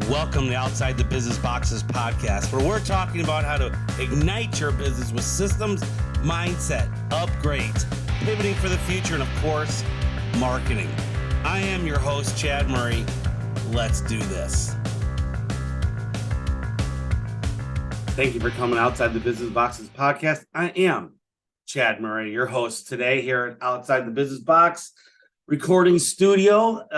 Welcome to Outside the Business Boxes podcast, where we're talking about how to ignite your business with systems, mindset, upgrades, pivoting for the future, and of course, marketing. I am your host, Chad Murray. Let's do this. Thank you for coming Outside the Business Boxes podcast. I am Chad Murray, your host today here at Outside the Business Box recording studio.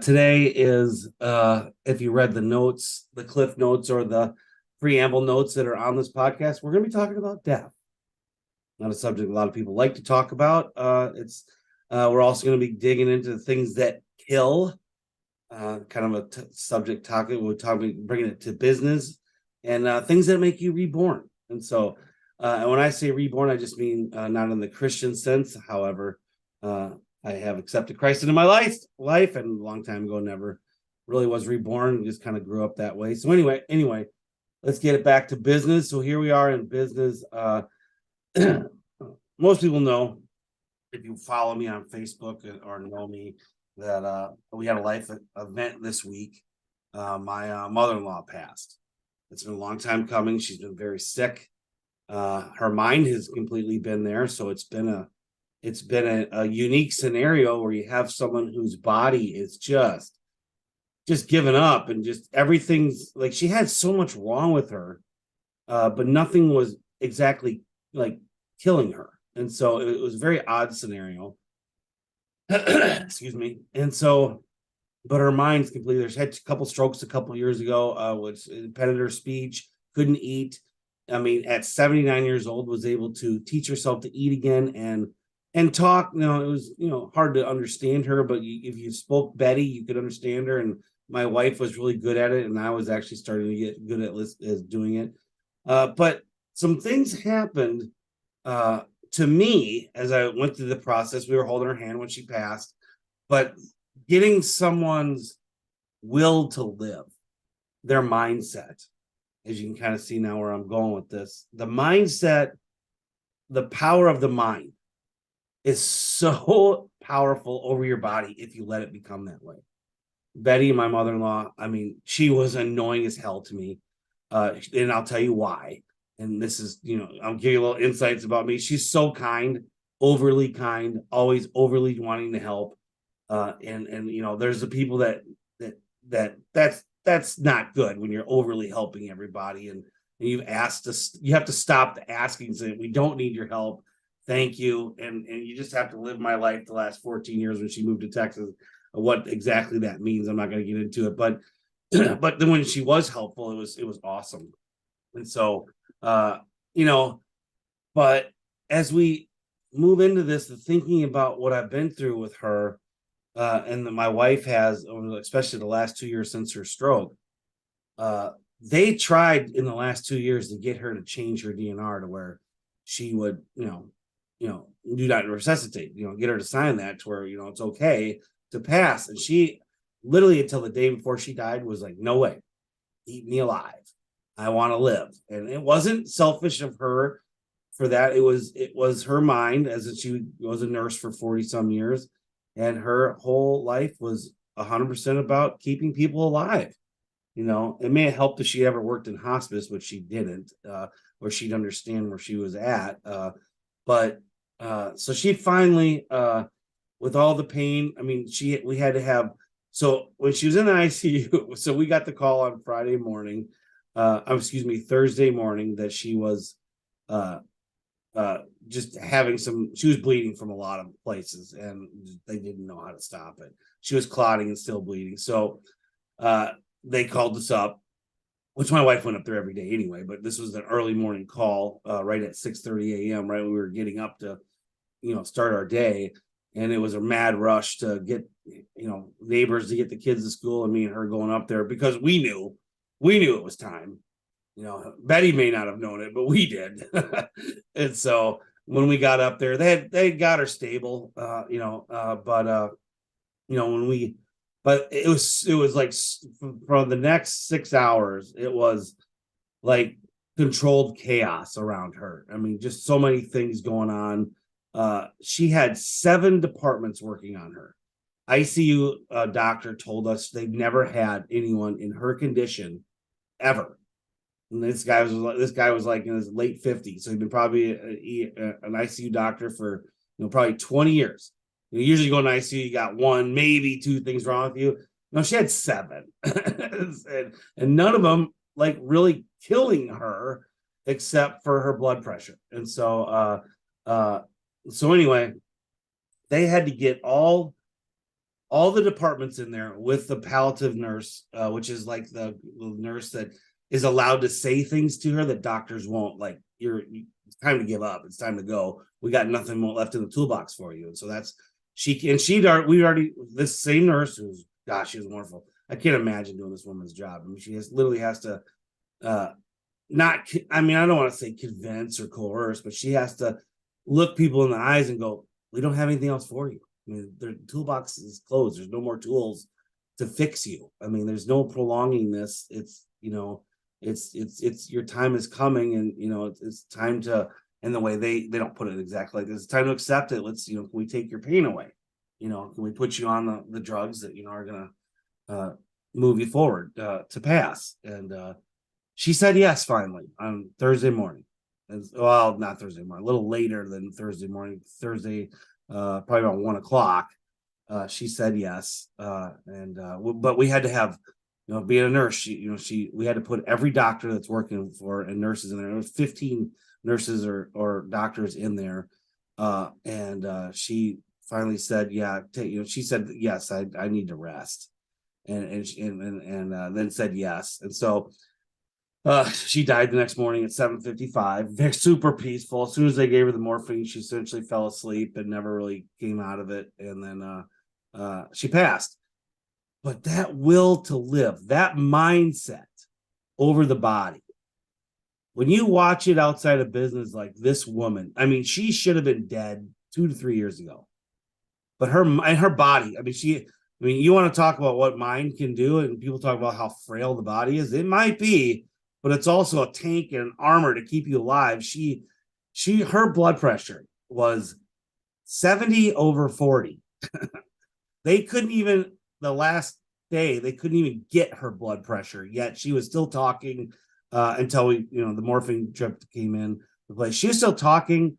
Today is, if you read the notes, the cliff notes or the preamble notes that are on this podcast, we're going to be talking about death. Not a subject a lot of people like to talk about. We're also going to be digging into the things that kill, kind of a subject topic. We're bringing it to business and things that make you reborn. And so, and when I say reborn, I just mean not in the Christian sense. However, I have accepted Christ into my life, and a long time ago, never really was reborn. Just kind of grew up that way. So anyway, let's get it back to business. So here we are in business. Most people know, if you follow me on Facebook or know me, that we had a life event this week. My mother-in-law passed. It's been a long time coming. She's been very sick. Her mind has completely been there. So it's been a unique scenario where you have someone whose body is just given up, and just everything's like, she had so much wrong with her, but nothing was exactly like killing her. And so it was a very odd scenario. Excuse me. And so, but her mind's completely, there's had a couple strokes a couple years ago, which impeded her speech, couldn't eat. I mean, at 79 years old, was able to teach herself to eat again and talk. It was, hard to understand her, but if you spoke Betty, you could understand her. And my wife was really good at it, and I was actually starting to get good at doing it. But some things happened to me as I went through the process. We were holding her hand when she passed, but getting someone's will to live, their mindset, as you can kind of see now where I'm going with this, the mindset, the power of the mind is so powerful over your body if you let it become that way. Betty, my mother-in-law, I mean, she was annoying as hell to me. And I'll tell you why. And this is, I'll give you a little insights about me. She's so kind, overly kind, always overly wanting to help. And there's the people that's not good when you're overly helping everybody. And you have to stop the asking and say, we don't need your help. Thank you. And you just have to live my life the last 14 years when she moved to Texas. What exactly that means, I'm not going to get into it. But but then when she was helpful, it was awesome. And so, but as we move into this, the thinking about what I've been through with her, and that my wife has, especially the last 2 years since her stroke, they tried in the last 2 years to get her to change her DNR to where she would, do not resuscitate, get her to sign that to where, it's okay to pass. And she literally, until the day before she died, was like, no way, eat me alive. I want to live. And it wasn't selfish of her for that. It was her mind, as she was a nurse for 40 some years. And her whole life was 100% about keeping people alive. It may have helped if she ever worked in hospice, which she didn't, where she'd understand where she was at. But so she finally, with all the pain, I mean, we had to have, so when she was in the ICU, so we got the call on Thursday morning, that she was just having she was bleeding from a lot of places, and they didn't know how to stop it. She was clotting and still bleeding. So they called us up, which my wife went up there every day anyway, but this was an early morning call, right at 6:30 a.m., right when we were getting up to, start our day. And it was a mad rush to get, neighbors to get the kids to school, and me and her going up there because we knew it was time. Betty may not have known it, but we did. And so when we got up there, they got her stable, but it was like for the next 6 hours, it was like controlled chaos around her. I mean, just so many things going on. She had 7 departments working on her. ICU doctor told us they've never had anyone in her condition ever. And this guy was like in his late 50s, so he'd been probably an ICU doctor for probably 20 years. Usually you go in ICU, you got one, maybe two things wrong with you. No, she had seven, and none of them like really killing her, except for her blood pressure. And so anyway, they had to get all the departments in there with the palliative nurse, which is like the nurse that is allowed to say things to her that doctors won't. Like, it's time to give up. It's time to go. We got nothing more left in the toolbox for you. And so that's we already, this same nurse who's, gosh, she was wonderful. I can't imagine doing this woman's job. I mean, she literally has to, not, I mean, I don't want to say convince or coerce, but she has to look people in the eyes and go, we don't have anything else for you. I mean, their toolbox is closed. There's no more tools to fix you. I mean, there's no prolonging this. It's it's your time is coming, and it's time to. And the way they don't put it exactly like this, it's time to accept it. Let's can we take your pain away? Can we put you on the drugs that are gonna move you forward to pass? And she said yes finally on Thursday morning. Well, not Thursday morning, a little later than Thursday morning. Thursday, probably about 1 o'clock. She said yes, but we had to have, being a nurse, we had to put every doctor that's working for and nurses in there. There was 15 nurses or doctors in there, and she finally said, yeah, she said yes, I need to rest, and then said yes, and so. She died the next morning at 7:55. They're super peaceful. As soon as they gave her the morphine, she essentially fell asleep and never really came out of it. And then she passed. But that will to live, that mindset over the body, when you watch it outside of business, like this woman, I mean, she should have been dead 2 to 3 years ago. But her body, I mean, you want to talk about what mind can do, and people talk about how frail the body is. It might be, but it's also a tank and an armor to keep you alive. Her blood pressure was 70/40. They couldn't even, the last day, they couldn't even get her blood pressure, yet she was still talking until the morphine trip came in the place. She was still talking.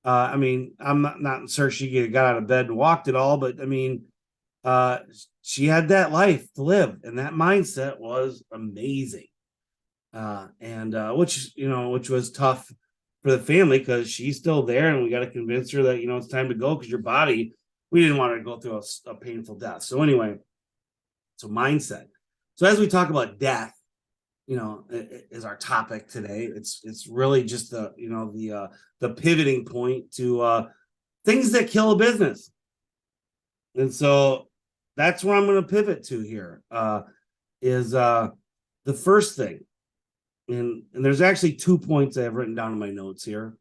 I mean, I'm not sure she got out of bed and walked at all, but I mean, she had that life to live, and that mindset was amazing. Which was tough for the family, because she's still there, and we got to convince her that it's time to go, because your body, we didn't want her to go through a painful death. So anyway, so mindset. So as we talk about death, is our topic today. It's really just the pivoting point to things that kill a business, and so that's where I'm going to pivot to here. Is the first thing. And there's actually 2 points I have written down in my notes here.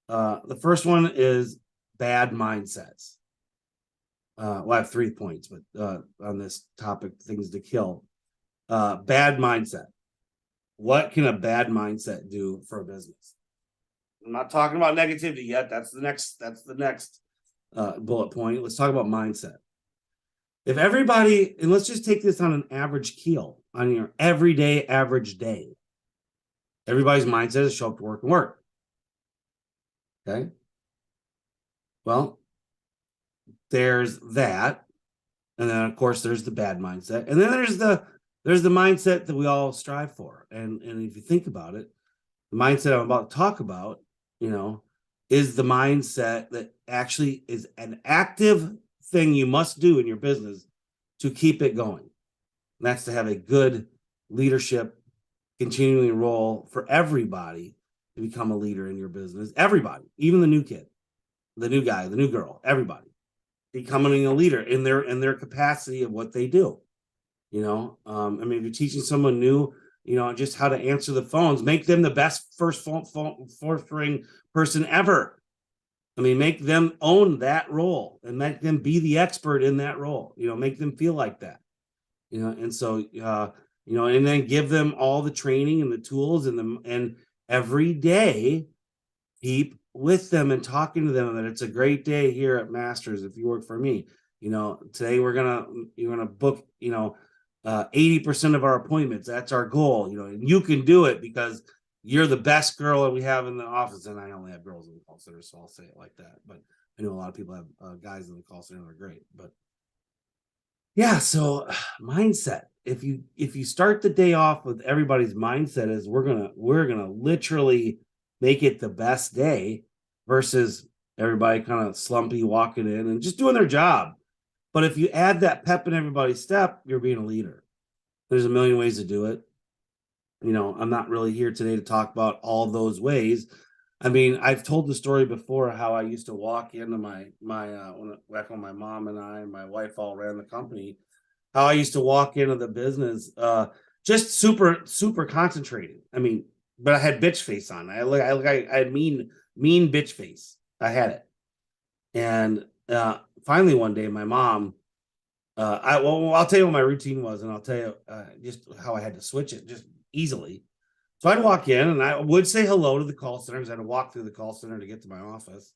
The first one is bad mindsets. Well, I have 3 points, but on this topic, things to kill. Bad mindset. What can a bad mindset do for a business? I'm not talking about negativity yet. That's the next bullet point. Let's talk about mindset. If everybody, and let's just take this on an average keel, on your everyday average day. Everybody's mindset is show up to work and work. Okay. Well, there's that. And then of course there's the bad mindset. And then there's the mindset that we all strive for. And if you think about it, the mindset I'm about to talk about, is the mindset that actually is an active thing you must do in your business to keep it going. And that's to have a good leadership continuing role for everybody to become a leader in your business. Everybody, even the new kid, the new guy, the new girl, everybody becoming a leader in their capacity of what they do. If you're teaching someone new, just how to answer the phones, make them the best fourth ring person ever. Make them own that role and make them be the expert in that role. Make them feel like that. And so and then give them all the training and the tools and every day keep with them and talking to them that it's a great day here at Masters if you work for me. Today you're gonna book, 80% of our appointments. That's our goal, and you can do it because you're the best girl that we have in the office. And I only have girls in the call center, so I'll say it like that. But I know a lot of people have guys in the call center that are great. But yeah, so mindset. If you start the day off with everybody's mindset is we're gonna literally make it the best day versus everybody kind of slumpy walking in and just doing their job. But if you add that pep in everybody's step, you're being a leader. There's a million ways to do it. I'm not really here today to talk about all those ways. I mean, I've told the story before how I used to walk into back when my mom and I and my wife all ran the company, how I used to walk into the business just super super concentrated. I mean, but I had bitch face on. I had mean bitch face. I had it. And finally one day my mom I'll tell you what my routine was, and I'll tell you just how I had to switch it just easily. So I'd walk in and I would say hello to the call center because I had to walk through the call center to get to my office.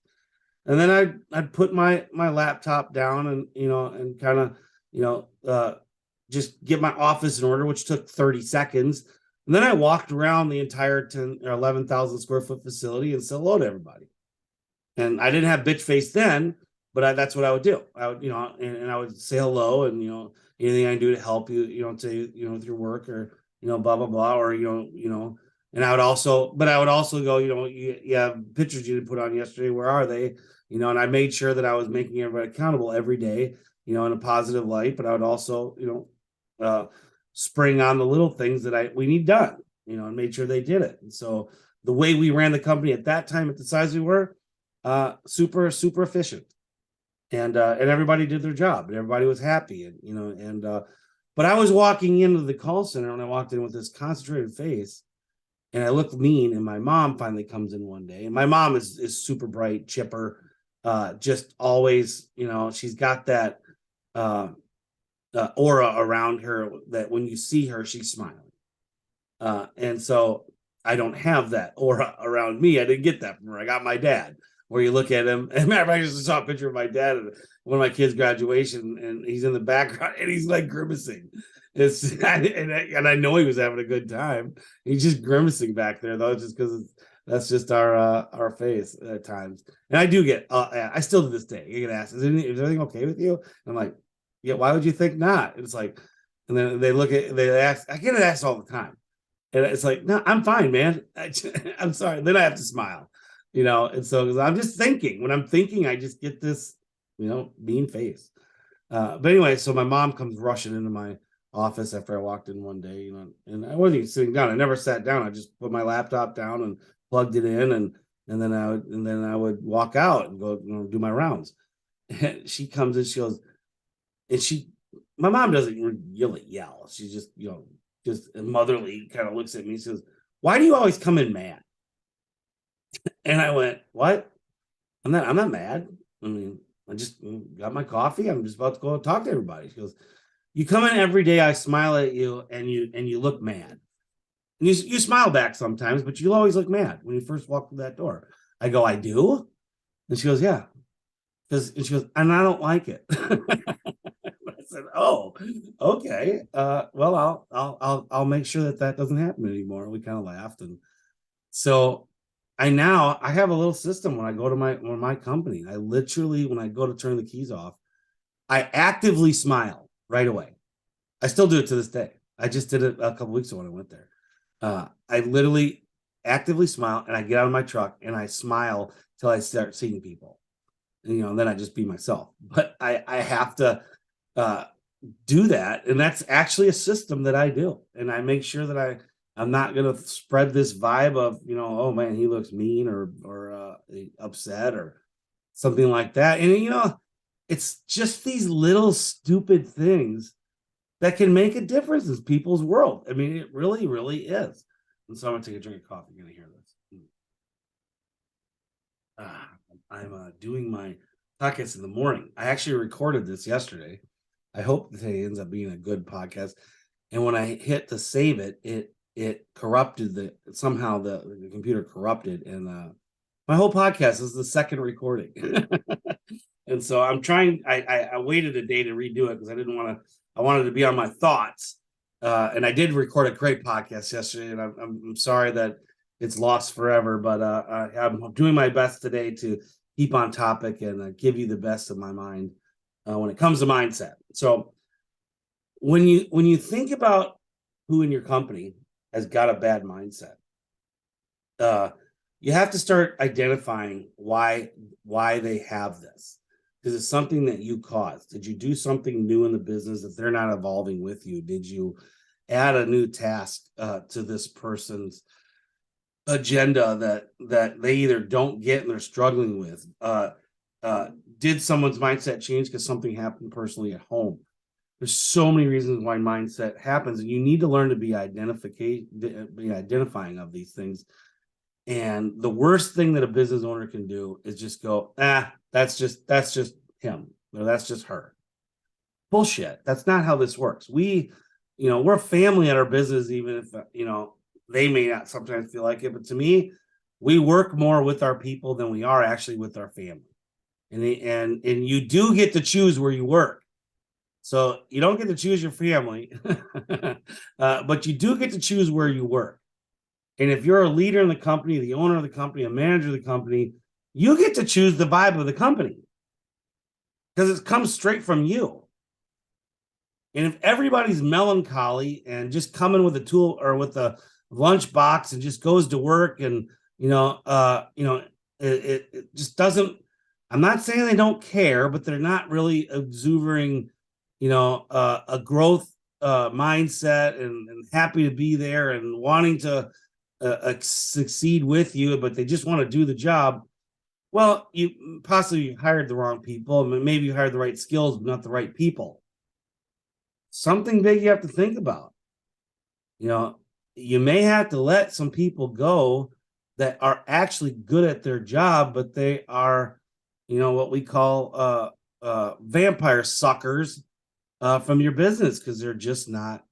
And then I'd put my laptop down and and kind of just get my office in order, which took 30 seconds. And then I walked around the entire 10 or 11,000 square foot facility and said hello to everybody. And I didn't have bitch face then, but that's what I would do. I would, and I would say hello and, anything I can do to help you, say, with your work or, blah, blah, blah, or, and I would also go, you have pictures you didn't put on yesterday. Where are they? And I made sure that I was making everybody accountable every day, in a positive light, but I would also, spring on the little things that we need done, and made sure they did it. And so the way we ran the company at that time, at the size we were, super, super efficient. And everybody did their job and everybody was happy. And but I was walking into the call center and I walked in with this concentrated face and I looked mean. And my mom finally comes in one day. And my mom is super bright, chipper, just always, she's got that aura around her that when you see her, she's smiling. And so I don't have that aura around me. I didn't get that from her. I got my dad, where you look at him. And matter of fact, I just saw a picture of my dad at one of my kids' graduation, and he's in the background and he's like grimacing. And I know he was having a good time. He's just grimacing back there, though, just because that's just our face at times. And I do get, I still to this day, you get asked, is everything okay with you? And I'm like, yeah, why would you think not? And it's like, and then they ask, I get it asked all the time. And it's like, no, I'm fine, man. I'm sorry. Then I have to smile, and so I'm just thinking. When I'm thinking, I just get this, mean face. But anyway, so my mom comes rushing into my office after I walked in one day, and I wasn't even sitting down. I never sat down. I just put my laptop down and plugged it in, and then I would walk out and go, do my rounds. And she comes and she goes, my mom doesn't really yell. She just, just motherly kind of looks at me and says, "Why do you always come in mad?" And I went, "What? I'm not mad. I mean, I just got my coffee. I'm just about to go talk to everybody." She goes, "You come in every day, I smile at you and you look mad. And you smile back sometimes, but you always look mad when you first walk through that door." I go, "I do?" And she goes, "Yeah." And she goes, "And I don't like it." I said, "Oh, okay. Well, I'll make sure that doesn't happen anymore." We kind of laughed, and so I have a little system when I go to my company. I literally, when I go to turn the keys off, I actively smile right away. I still do it to this day. I just did it a couple weeks ago when I went there. I literally actively smile, and I get out of my truck and I smile till I start seeing people. And, then I just be myself. But I have to do that, and that's actually a system that I do, and I make sure that I'm not going to spread this vibe of, oh man, he looks mean or upset or something like that. And it's just these little stupid things that can make a difference in people's world. I mean, it really, really is. And so I'm gonna take a drink of coffee. You're gonna hear this. I'm doing my podcast in the morning. I actually recorded this yesterday. I hope today ends up being a good podcast. And when I hit to save it, it corrupted somehow the computer corrupted, and my whole podcast is the second recording. And so I'm trying. I waited a day to redo it because I didn't want to. I wanted to be on my thoughts. And I did record a great podcast yesterday, and I'm sorry that it's lost forever. But I'm doing my best today to keep on topic and give you the best of my mind when it comes to mindset. So when you think about who in your company has got a bad mindset, you have to start identifying why they have this. Is it something that you caused? Did you do something new in the business that they're not evolving with you? Did you add a new task to this person's agenda that they either don't get and they're struggling with? Did someone's mindset change because something happened personally at home? There's so many reasons why mindset happens, and you need to learn to be identifying of these things. And the worst thing that a business owner can do is just go, that's just him, or that's just her. Bullshit. That's not how this works. We're a family at our business, even if they may not sometimes feel like it. But to me, we work more with our people than we are actually with our family. And you do get to choose where you work. So you don't get to choose your family, but you do get to choose where you work. And if you're a leader in the company, the owner of the company, a manager of the company, you get to choose the vibe of the company because it comes straight from you. And if everybody's melancholy and just coming with a tool or with a lunch box and just goes to work and, it just doesn't, I'm not saying they don't care, but they're not really exuberating, a growth mindset and happy to be there and wanting to succeed with you, but they just want to do the job. Well, you possibly hired the wrong people. Maybe you hired the right skills, but not the right people. Something big you have to think about. You may have to let some people go that are actually good at their job, but they are, what we call vampire suckers from your business because they're just not,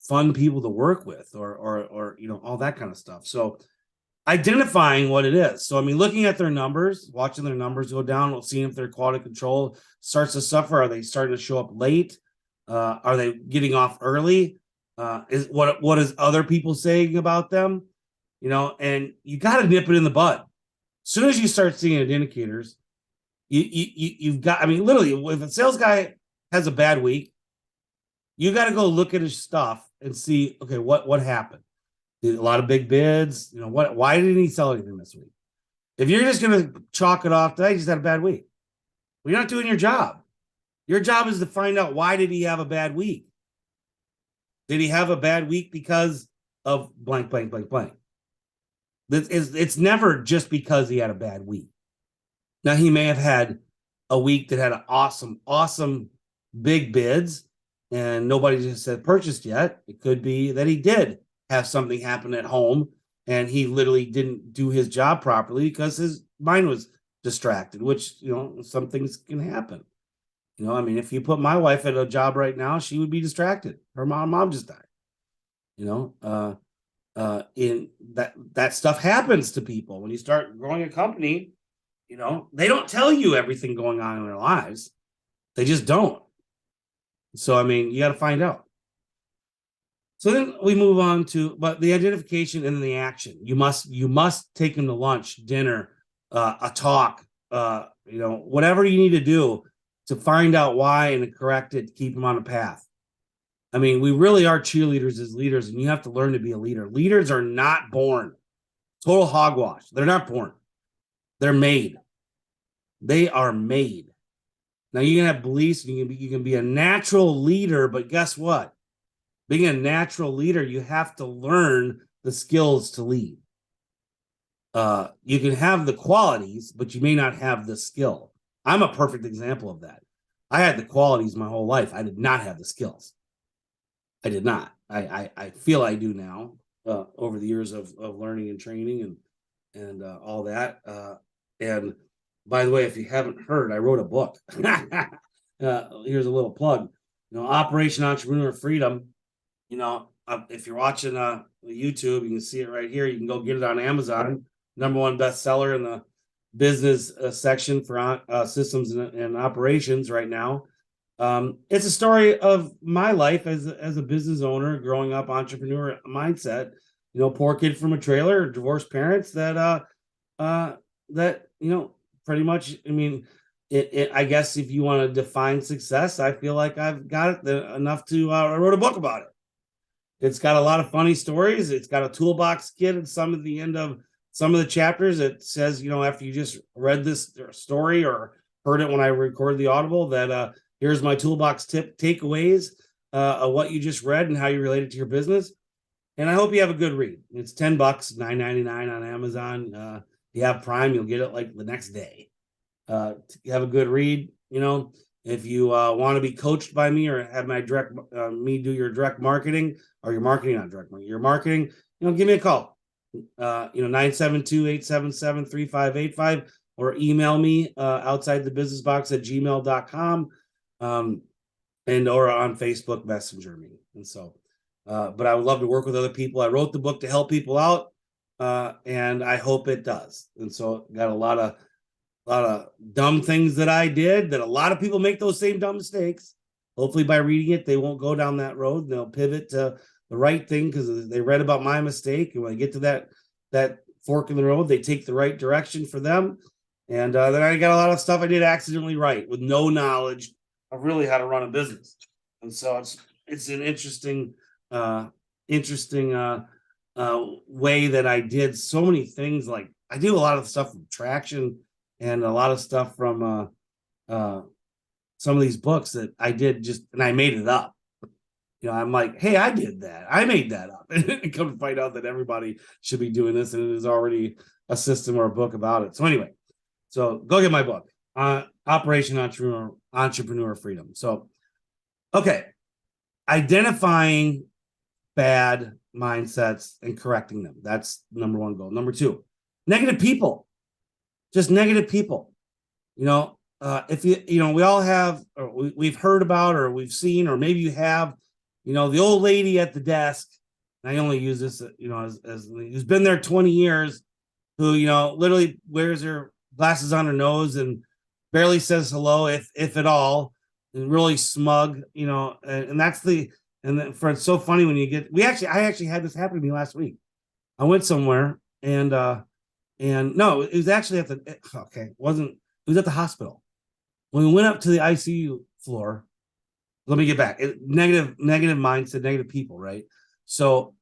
fun people to work with or all that kind of stuff. So identifying what it is. So looking at their numbers, watching their numbers go down, seeing if their quality control starts to suffer. Are they starting to show up late? Are they getting off early? Is what is other people saying about them? And you got to nip it in the bud. As soon as you start seeing indicators, you've got. Literally, if a sales guy has a bad week, you got to go look at his stuff and see, okay, what happened? Did a lot of big bids? Why didn't he sell anything this week? If you're just going to chalk it off, he just had a bad week. Well, you're not doing your job. Your job is to find out, why did he have a bad week? Did he have a bad week because of blank, blank, blank, blank? It's never just because he had a bad week. Now, he may have had a week that had an awesome big bids, and nobody just said purchased yet. It could be that he did have something happen at home and he literally didn't do his job properly because his mind was distracted, which, some things can happen. If you put my wife at a job right now, she would be distracted. Her mom just died. In that stuff happens to people when you start growing a company. They don't tell you everything going on in their lives. They just don't. So, you got to find out. So then we move on to, but the identification and then the action. You must take them to lunch, dinner, a talk, whatever you need to do to find out why and to correct it, to keep them on a path. We really are cheerleaders as leaders, and you have to learn to be a leader. Leaders are not born. Total hogwash. They're not born. They're made. They are made. Now you can have beliefs, and you can be a natural leader, but guess what? Being a natural leader, you have to learn the skills to lead. You can have the qualities, but you may not have the skill. I'm a perfect example of that. I had the qualities my whole life. I did not have the skills. I did not. I feel I do now over the years of learning and training and all that. And by the way, if you haven't heard, I wrote a book. Here's a little plug. Operation Entrepreneur Freedom. If you're watching YouTube, you can see it right here. You can go get it on Amazon. #1 bestseller business section for systems and operations right now. It's a story of my life as a business owner, growing up, entrepreneur mindset. Poor kid from a trailer, divorced parents that pretty much. I mean, I guess if you want to define success, I feel like I've got it enough to. I wrote a book about it. It's got a lot of funny stories. It's got a toolbox kit at some of the end of some of the chapters. It says, after you just read this story or heard it when I recorded the Audible, that here's my toolbox tip takeaways of what you just read and how you relate it to your business. And I hope you have a good read. It's $10, $9.99 on Amazon. If you have Prime, you'll get it like the next day. You have a good read. If you want to be coached by me or have my direct me do your direct marketing or your marketing, not direct marketing, your marketing, give me a call. 972-877-3585 or email me outside the business box at gmail.com and or on Facebook Messenger me. And so, but I would love to work with other people. I wrote the book to help people out, and I hope it does. And so got a lot of dumb things that I did that a lot of people make those same dumb mistakes. Hopefully by reading it, they won't go down that road and they'll pivot to the right thing because they read about my mistake. And when I get to that fork in the road, they take the right direction for them. And then I got a lot of stuff I did accidentally right with no knowledge of really how to run a business. And so it's an interesting way that I did so many things. Like I do a lot of stuff from traction and a lot of stuff from some of these books that I did and I made it up. I'm like, hey, I did that. I made that up. And come to find out that everybody should be doing this, and it is already a system or a book about it. So anyway, go get my book, Operation Entrepreneur Freedom. So, okay, identifying bad mindsets and correcting them. That's number one goal. Number two, negative people. Just negative people. If we all have, or we've heard about, or we've seen, or maybe you have, the old lady at the desk. And I only use this, as who's been there 20 years, who, literally wears her glasses on her nose and barely says hello, if at all, and really smug, and that's it's so funny when you get, I actually had this happen to me last week. I went somewhere and no, it was actually it was at the hospital. When we went up to the ICU floor, let me get back. Negative mindset, negative people, right? So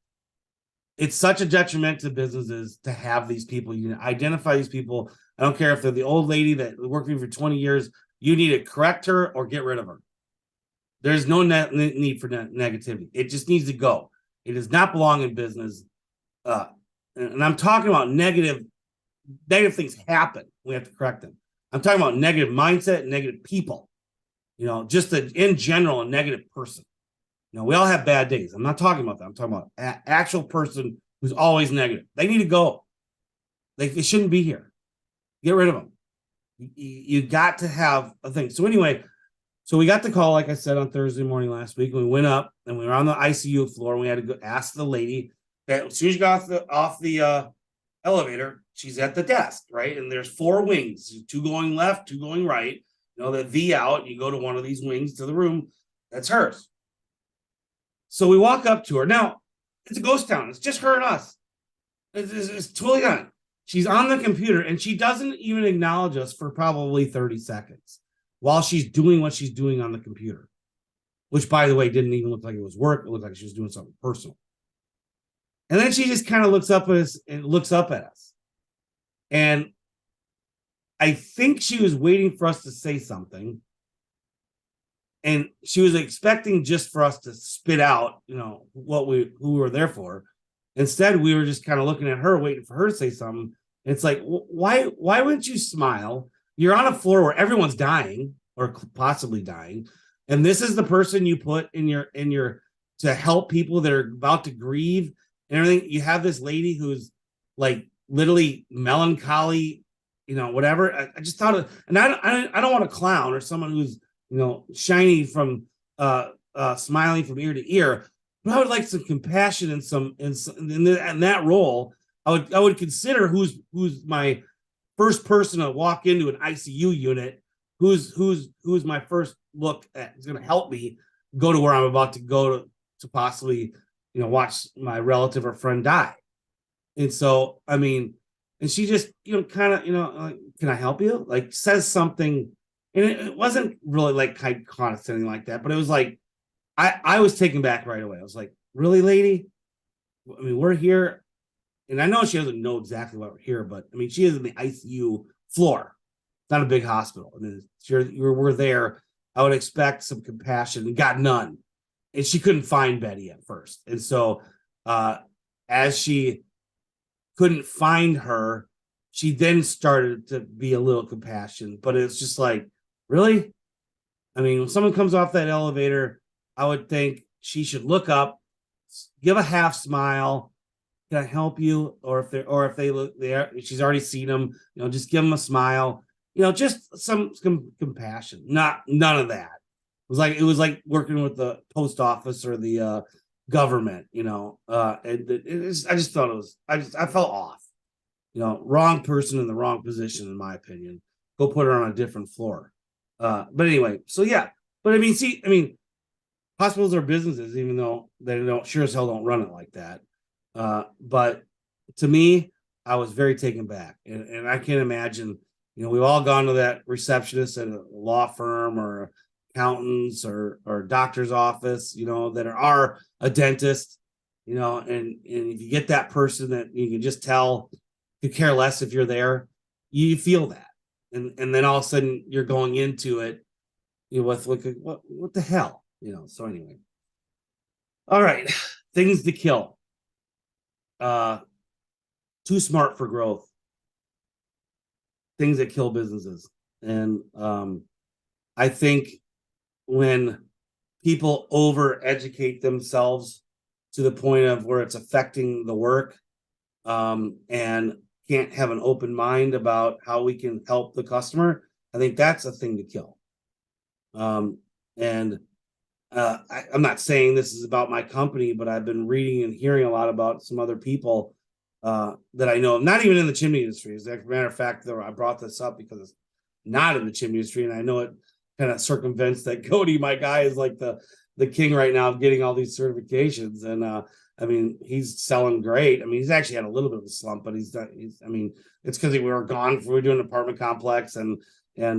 it's such a detriment to businesses to have these people. You can identify these people. I don't care if they're the old lady that worked with you for 20 years. You need to correct her or get rid of her. There's no need for negativity. It just needs to go. It does not belong in business. And I'm talking about negative things happen. We have to correct them. I'm talking about negative mindset, negative people. Just in general, a negative person. We all have bad days. I'm not talking about that. I'm talking about an actual person who's always negative. They need to go. They shouldn't be here. Get rid of them. You got to have a thing. So anyway, we got the call, like I said, on Thursday morning last week. We went up and we were on the ICU floor. And we had to go ask the lady that as soon as you got off the elevator, she's at the desk, right? And there's 4 wings, 2 going left, 2 going right. The V out, you go to one of these wings to the room, that's hers. So we walk up to her. Now, it's a ghost town. It's just her and us. It's totally done. She's on the computer, and she doesn't even acknowledge us for probably 30 seconds while she's doing what she's doing on the computer, which, by the way, didn't even look like it was work. It looked like she was doing something personal. And then she just kind of looks up at us. And I think she was waiting for us to say something. And she was expecting just for us to spit out, who we were there for. Instead, we were just kind of looking at her, waiting for her to say something. And it's like, why wouldn't you smile? You're on a floor where everyone's dying or possibly dying. And this is the person you put in your to help people that are about to grieve and everything. You have this lady who's like literally melancholy, whatever. I just thought and I don't want to clown or someone who's, shiny from smiling from ear to ear, but I would like some compassion and some in that role. I would consider who's my first person to walk into an ICU unit, who's my first look at is going to help me go to where I'm about to go to possibly, watch my relative or friend die. And so, I mean, and she just, kind of, like, can I help you? Like, says something. And it wasn't really like kind of condescending like that, but it was like, I was taken back right away. I was like, really, lady? I mean, we're here. And I know she doesn't know exactly why we're here, but I mean, she is in the ICU floor. It's not a big hospital. I mean, we're there. I would expect some compassion and got none. And she couldn't find Betty at first. And so, as she couldn't find her, she then started to be a little compassionate, but it's just like, really? I mean, when someone comes off that elevator, I would think she should look up, give a half smile. Can I help you? Or if they look there, she's already seen them, just give them a smile, just some compassion. None of that. It was like working with the post office or the government, I just thought I felt off, wrong person in the wrong position, in my opinion. Go put her on a different floor. But anyway, so yeah, but I mean, hospitals are businesses, even though they don't sure as hell don't run it like that. But to me, I was very taken back, and I can't imagine, we've all gone to that receptionist at a law firm or accountants or doctor's office, that are a dentist, and if you get that person that you can just tell could care less if you're there, you feel that. And then all of a sudden you're going into it, with like, what the hell, so anyway. All right. Things to kill. Too smart for growth. Things that kill businesses. And I think when people over educate themselves to the point of where it's affecting the work, and can't have an open mind about how we can help the customer, I think that's a thing to kill. And I'm not saying this is about my company, but I've been reading and hearing a lot about some other people that I know, not even in the chimney industry. As a matter of fact, though, I brought this up because it's not in the chimney industry, and I know it kind of circumvents that Cody, my guy, is like the king right now of getting all these certifications. And I mean, he's selling great. I mean, he's actually had a little bit of a slump, but I mean, it's because we were gone. We were doing an apartment complex, and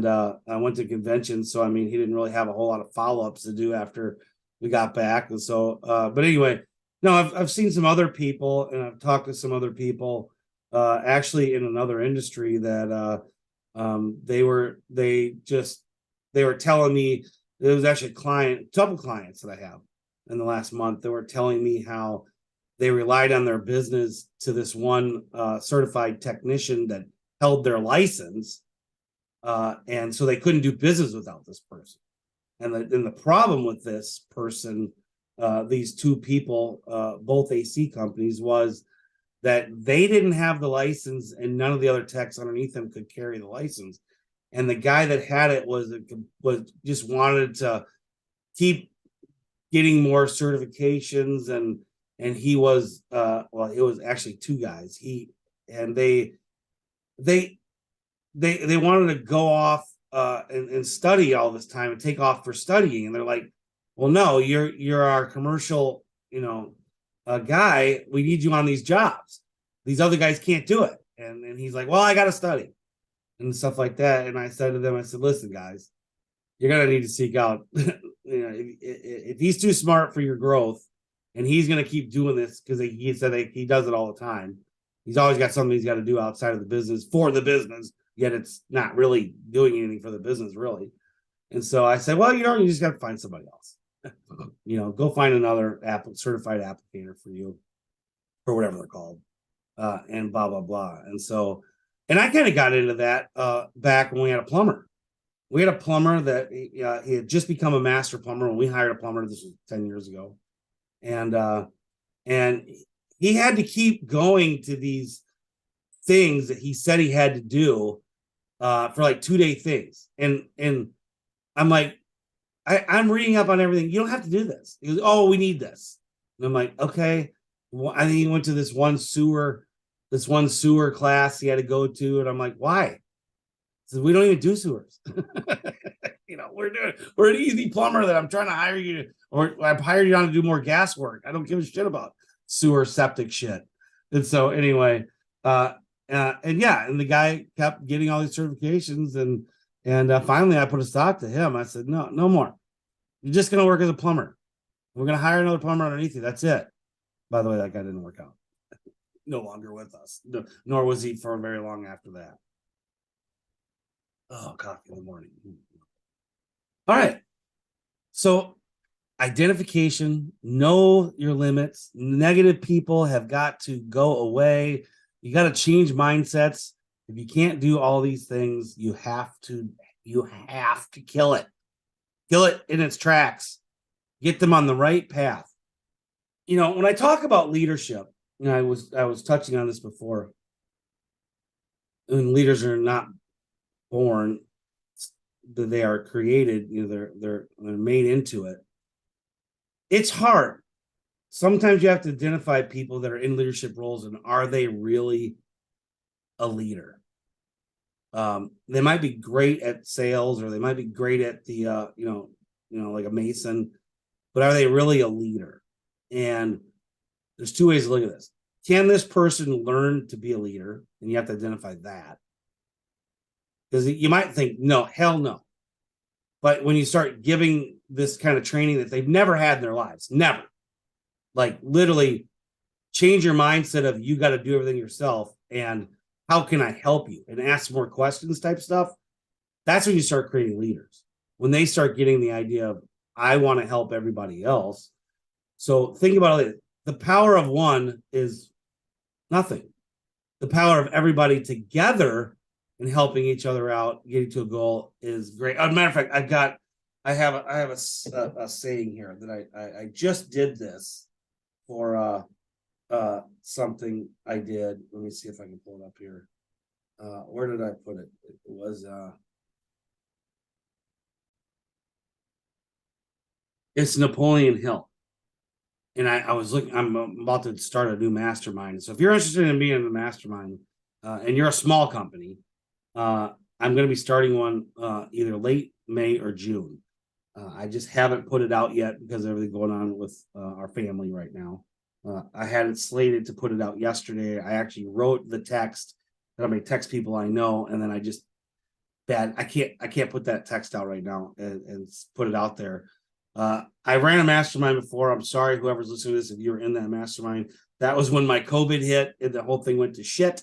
I went to conventions. So, I mean, he didn't really have a whole lot of follow-ups to do after we got back. And so, but anyway, no, I've seen some other people, and I've talked to some other people, actually in another industry that they were telling me, there was actually a couple clients that I have in the last month that were telling me how they relied on their business to this one certified technician that held their license. And so they couldn't do business without this person. And the problem with this person, these two people, both AC companies, was that they didn't have the license, and none of the other techs underneath them could carry the license. And the guy that had it was just wanted to keep getting more certifications, and he was it was actually two guys. They wanted to go off and study all this time and take off for studying, and they're like, well, no, you're our commercial guy. We need you on these jobs. These other guys can't do it. And he's like, well, I got to study and stuff like that. And I said to them, I said, listen, guys, you're gonna need to seek out if he's too smart for your growth, and he's gonna keep doing this because he said he does it all the time. He's always got something he's got to do outside of the business for the business, yet it's not really doing anything for the business, really. And so I said, well, you just got to find somebody else. Go find another certified applicator for you, or whatever they're called, and blah, blah, blah. And so, and I kind of got into that back when we had a plumber. We had a plumber that he had just become a master plumber when we hired a plumber. This was 10 years ago. And he had to keep going to these things that he said he had to do for like 2-day things. And I'm like, I'm reading up on everything. You don't have to do this. He goes, oh, we need this. And I'm like, okay. Well, I think he went to this one sewer this one sewer class he had to go to, and I'm like, why? He says, we don't even do sewers. We're an easy plumber that I'm trying to hire you to, or I've hired you on to do more gas work. I don't give a shit about sewer septic shit. And so anyway, and the guy kept getting all these certifications, and finally I put a stop to him. I said, no more. You're just gonna work as a plumber. We're gonna hire another plumber underneath you. That's it. By the way, that guy didn't work out. No longer with us. No, nor was he for very long after that. Oh, coffee in the morning. All right. So identification, know your limits. Negative people have got to go away. You got to change mindsets. If you can't do all these things, you have to kill it. Kill it in its tracks. Get them on the right path. When I talk about leadership, I was touching on this before. When leaders are not born, they are created. They're made into it. It's hard. Sometimes you have to identify people that are in leadership roles, and are they really a leader? They might be great at sales, or they might be great at the like a mason, but are they really a leader? And there's two ways to look at this. Can this person learn to be a leader? And you have to identify that. Because you might think, no, hell no. But when you start giving this kind of training that they've never had in their lives, never, like literally change your mindset of you got to do everything yourself, and how can I help you, and ask more questions type stuff. That's when you start creating leaders. When they start getting the idea of, I want to help everybody else. So think about it. The power of one is nothing. The power of everybody together and helping each other out, getting to a goal is great. As a matter of fact, I have a saying here that I just did this for something I did. Let me see if I can pull it up here. Where did I put it? It was it's Napoleon Hill. And I was looking, I'm about to start a new mastermind. So if you're interested in being in the mastermind, and you're a small company, I'm going to be starting one either late May or June. I just haven't put it out yet because of everything going on with our family right now. I had it slated to put it out yesterday. I actually wrote the text that I'm going to text people I know, and then I can't put that text out right now and put it out there. I ran a mastermind before. I'm sorry, whoever's listening to this, if you were in that mastermind. That was when my COVID hit and the whole thing went to shit.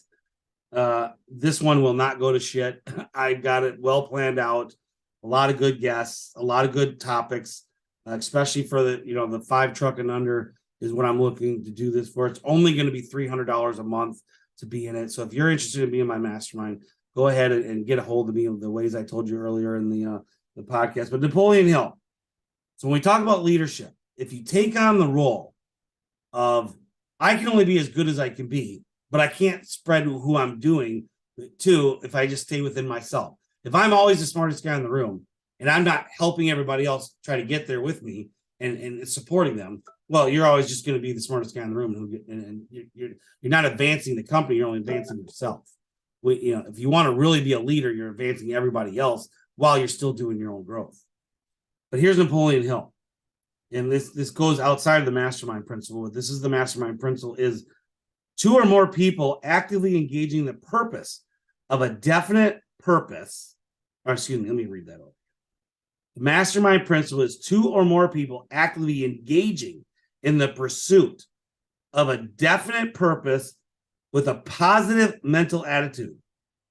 This one will not go to shit. I got it well planned out. A lot of good guests, a lot of good topics, especially for the 5 truck and under is what I'm looking to do this for. It's only going to be $300 a month to be in it. So if you're interested in being in my mastermind, go ahead and get a hold of me the ways I told you earlier in the podcast. But Napoleon Hill. So when we talk about leadership, if you take on the role of, I can only be as good as I can be, but I can't spread who I'm doing to if I just stay within myself. If I'm always the smartest guy in the room and I'm not helping everybody else try to get there with me and supporting them, well, you're always just going to be the smartest guy in the room, and you're not advancing the company. You're only advancing yourself. If you want to really be a leader, you're advancing everybody else while you're still doing your own growth. But here's Napoleon Hill, and this goes outside of the mastermind principle. But this is the mastermind principle: is 2 or more people actively engaging the purpose of a definite purpose. Or excuse me, let me read that over. The mastermind principle is 2 or more people actively engaging in the pursuit of a definite purpose with a positive mental attitude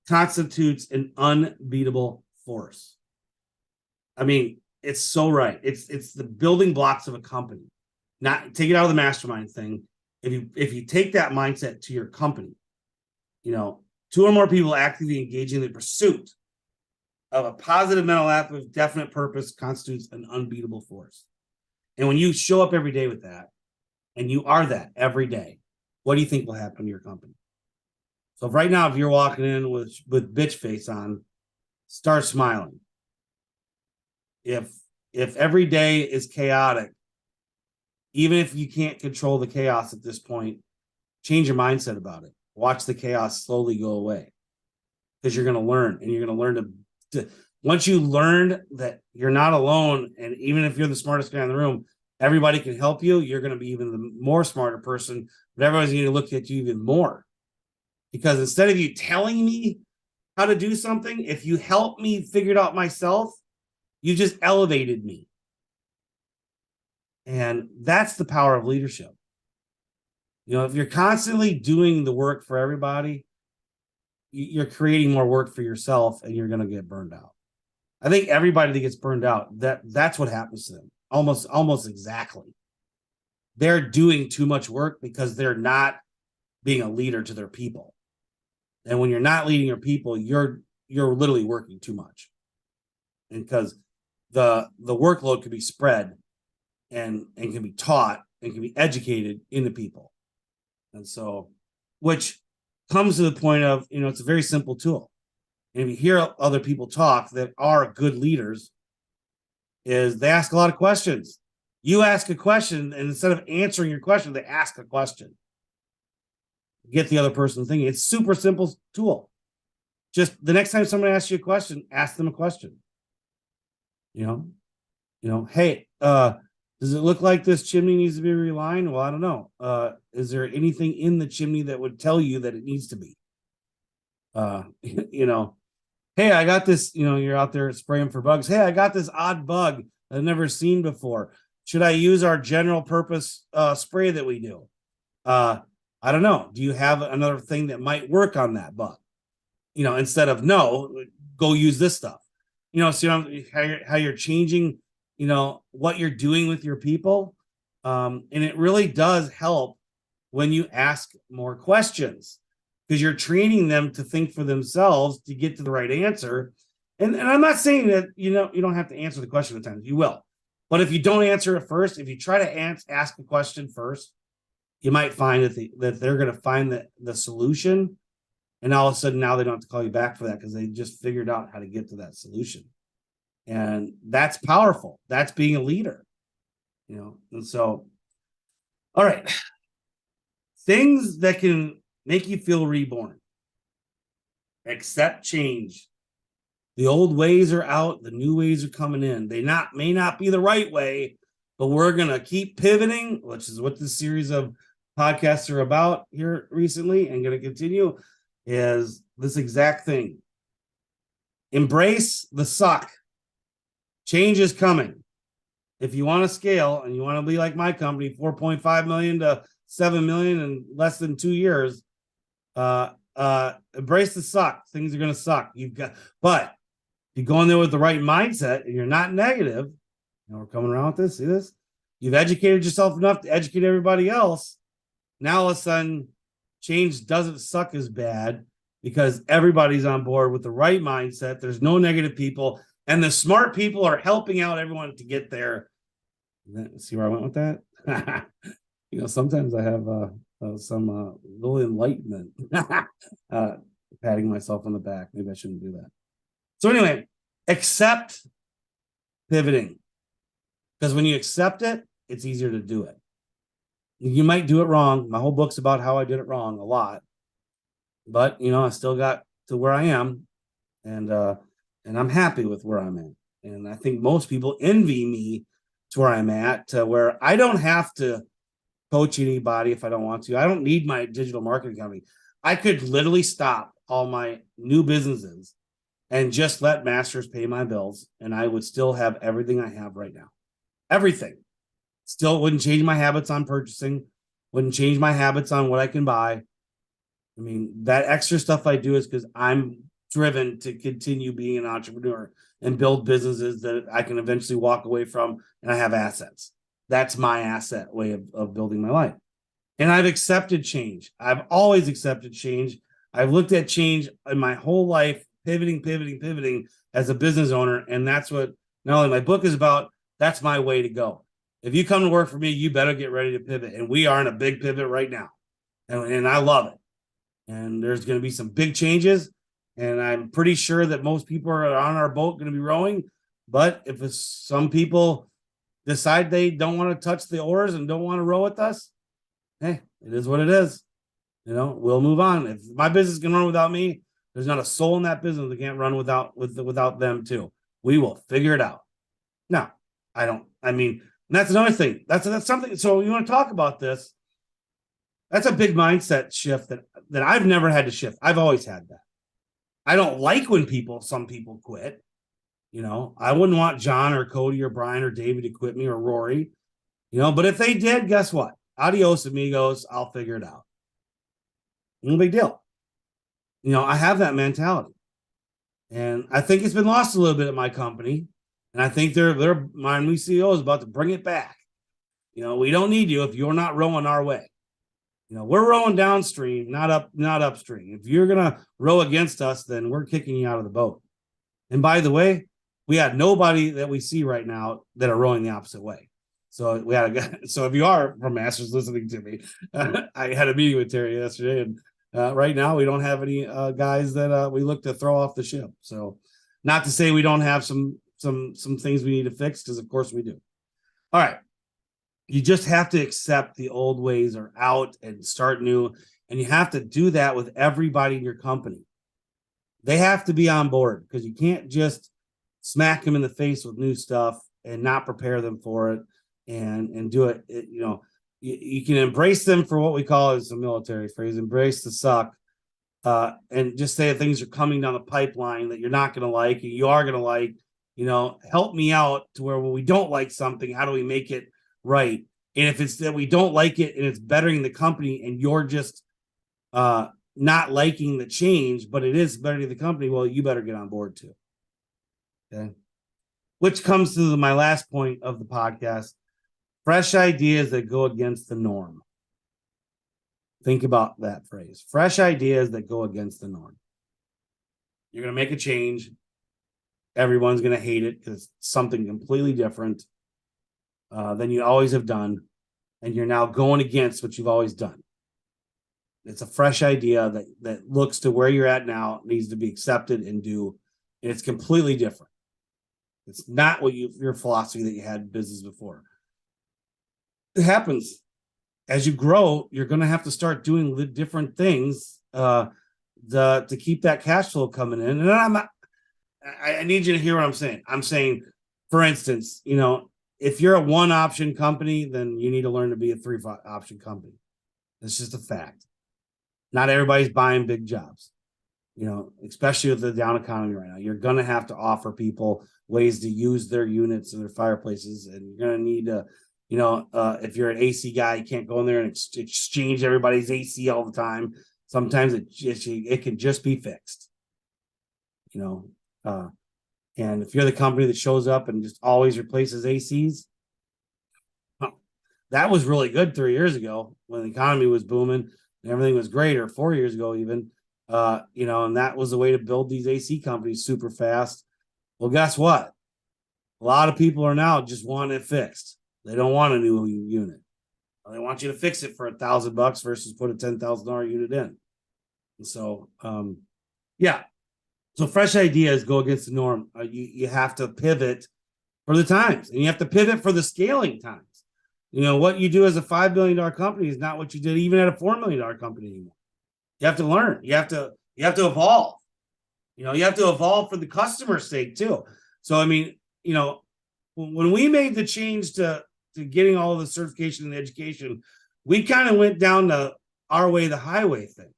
constitutes an unbeatable force. I mean, it's so right. It's the building blocks of a company. Not take it out of the mastermind thing. If you take that mindset to your company, 2 or more people actively engaging in the pursuit of a positive mental attitude with definite purpose constitutes an unbeatable force. And when you show up every day with that, and you are that every day, what do you think will happen to your company? So right now, if you're walking in with bitch face on, start smiling. If every day is chaotic, even if you can't control the chaos at this point, change your mindset about it. watch the chaos slowly go away, because you're going to learn, and you're going to learn to once you learn that you're not alone, and even if you're the smartest guy in the room, everybody can help you, you're going to be even the more smarter person, but everybody's going to look at you even more. Because instead of you telling me how to do something, if you help me figure it out myself, you just elevated me. And that's the power of leadership. You know, if you're constantly doing the work for everybody, you're creating more work for yourself, and you're going to get burned out. I think everybody that gets burned out, that's what happens to them. Almost exactly. They're doing too much work because they're not being a leader to their people. And when you're not leading your people, you're literally working too much. And because the workload can be spread and can be taught and can be educated into people. And so, which comes to the point of, you know, it's a very simple tool. And if you hear other people talk that are good leaders, is they ask a lot of questions. You ask a question, and instead of answering your question, they ask a question. Get the other person thinking. It's super simple tool. Just the next time someone asks you a question, ask them a question. You know, hey, does it look like this chimney needs to be relined? Well, I don't know. Is there anything in the chimney that would tell you that it needs to be? You know, hey, I got this, you know, you're out there spraying for bugs. Hey, I got this odd bug I've never seen before. Should I use our general purpose spray that we do? I don't know. Do you have another thing that might work on that bug? You know, instead of no, go use this stuff. You know, so you know how you're changing, you know, what you're doing with your people. And it really does help when you ask more questions, because you're training them to think for themselves to get to the right answer. And I'm not saying that, you know, you don't have to answer the question at times. You will. But if you don't answer it first, if you try to ask the question first, you might find that they're going to find the solution. And all of a sudden, now they don't have to call you back for that, because they just figured out how to get to that solution. And that's powerful. That's being a leader, you know. And so, all right, things that can make you feel reborn. Accept change. The old ways are out. The new ways are coming in. They may not be the right way, but we're going to keep pivoting, which is what this series of podcasts are about here recently, and going to continue, is this exact thing. Embrace the suck. Change is coming. If you want to scale and you want to be like my company, 4.5 million to 7 million in less than 2 years, embrace the suck. Things are going to suck. But if you go in there with the right mindset and you're not negative, you know, we're coming around with this. See this? You've educated yourself enough to educate everybody else. Now all of a sudden, change doesn't suck as bad, because everybody's on board with the right mindset. There's no negative people, and the smart people are helping out everyone to get there. See where I went with that? You know, sometimes I have some little enlightenment. Patting myself on the back. Maybe I shouldn't do that. So anyway, accept pivoting, because when you accept it, it's easier to do it. You might do it wrong. My whole book's about how I did it wrong a lot, but you know, I still got to where I am, and I'm happy with where I'm at. And I think most people envy me to where I'm at, to where I don't have to coach anybody if I don't want to. I don't need my digital marketing company. I could literally stop all my new businesses and just let Masters pay my bills, and I would still have everything I have right now. Everything. Still wouldn't change my habits on purchasing, wouldn't change my habits on what I can buy. I mean, that extra stuff I do is because I'm driven to continue being an entrepreneur and build businesses that I can eventually walk away from, and I have assets. That's my asset way of building my life. And I've accepted change. I've always accepted change. I've looked at change in my whole life, pivoting as a business owner. And that's what not only my book is about, that's my way to go. If you come to work for me, you better get ready to pivot. And we are in a big pivot right now. And I love it. And there's going to be some big changes. And I'm pretty sure that most people are on our boat going to be rowing. But if some people decide they don't want to touch the oars and don't want to row with us, hey, it is what it is. We'll move on. If my business can run without me, there's not a soul in that business that can't run without them too. We will figure it out. No, I don't. I mean, that's another thing. That's something. So you want to talk about this? That's a big mindset shift that I've never had to shift. I've always had that. I don't like when some people quit. I wouldn't want John or Cody or Brian or David to quit me or Rory. But if they did, guess what? Adios, amigos. I'll figure it out. No big deal. I have that mentality. And I think it's been lost a little bit at my company. And I think my new CEO is about to bring it back. We don't need you if you're not rowing our way. We're rowing downstream, not upstream. If you're gonna row against us, then we're kicking you out of the boat. And by the way, we had nobody that we see right now that are rowing the opposite way. So we had a guy. So if you are from Masters listening to me, I had a meeting with Terry yesterday, and right now we don't have any guys that we look to throw off the ship. So, not to say we don't have some things we need to fix, because of course we do. All right. You just have to accept the old ways are out and start new. And you have to do that with everybody in your company. They have to be on board, because you can't just smack them in the face with new stuff and not prepare them for it and do it. You can embrace them for what we call, as a military phrase, embrace the suck. And just say things are coming down the pipeline that you're not going to like, and you are going to like. Help me out to where when we don't like something, how do we make it right? And if it's that we don't like it and it's bettering the company, and you're just not liking the change, but it is bettering the company, well, you better get on board too. Okay. Which comes to my last point of the podcast: fresh ideas that go against the norm. Think about that phrase: fresh ideas that go against the norm. You're going to make a change. Everyone's going to hate it because it's something completely different than you always have done. And you're now going against what you've always done. It's a fresh idea that looks to where you're at now, needs to be accepted and do. And it's completely different. It's not your philosophy that you had in business before. It happens. As you grow, you're going to have to start doing different things to keep that cash flow coming in. And I need you to hear what I'm saying. I'm saying, for instance, if you're a one option company, then you need to learn to be a 3 option company. It's just a fact. Not everybody's buying big jobs, especially with the down economy right now. You're going to have to offer people ways to use their units and their fireplaces. And you're going to need to, if you're an AC guy, you can't go in there and exchange everybody's AC all the time. Sometimes it can just be fixed, and if you're the company that shows up and just always replaces ACs, that was really good 3 years ago when the economy was booming and everything was great, or 4 years ago even, and that was the way to build these AC companies super fast. Well, guess what? A lot of people are now just wanting it fixed. They don't want a new unit. They want you to fix it for $1,000 versus put a $10,000 unit in. And so, yeah. So fresh ideas go against the norm. You have to pivot for the times, and you have to pivot for the scaling times. What you do as a $5 billion company is not what you did even at a $4 million company anymore. You have to learn. You have to evolve. You have to evolve for the customer's sake too. So, when we made the change to getting all of the certification and education, we kind of went down the our way, the highway thing.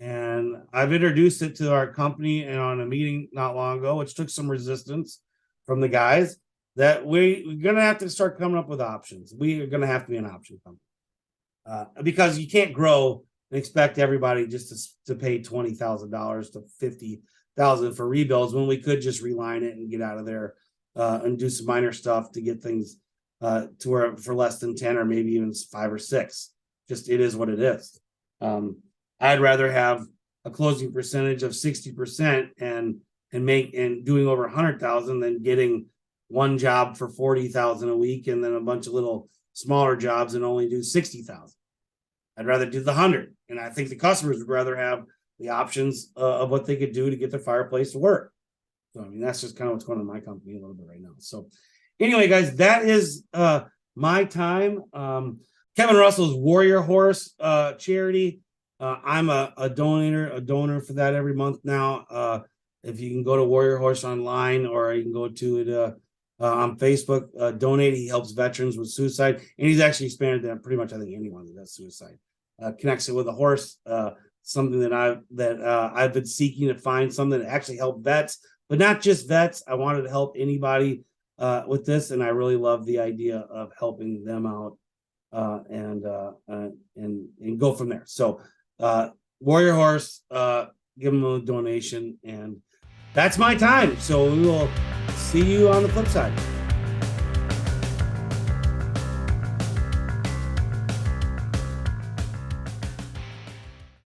And I've introduced it to our company and on a meeting not long ago, which took some resistance from the guys, that we're going to have to start coming up with options. We are going to have to be an option company because you can't grow and expect everybody just to pay $20,000 to $50,000 for rebuilds when we could just reline it and get out of there and do some minor stuff to get things to where for less than 10 or maybe even 5 or 6. Just it is what it is. I'd rather have a closing percentage of 60% and doing over 100,000 than getting one job for 40,000 a week and then a bunch of little smaller jobs and only do 60,000. I'd rather do the 100. And I think the customers would rather have the options of what they could do to get their fireplace to work. So, that's just kind of what's going on in my company a little bit right now. So anyway, guys, that is my time. Kevin Russell's Warrior Horse charity. I'm a donor for that every month now. If you can go to Warrior Horse online, or you can go to it on Facebook, donate. He helps veterans with suicide, and he's actually expanded that pretty much, I think, anyone that does suicide. Connects it with a horse, something that I've been seeking to find, something that actually help vets, but not just vets. I wanted to help anybody with this, and I really love the idea of helping them out and go from there. So Warrior Horse, give them a donation, and that's my time. So we will see you on the flip side.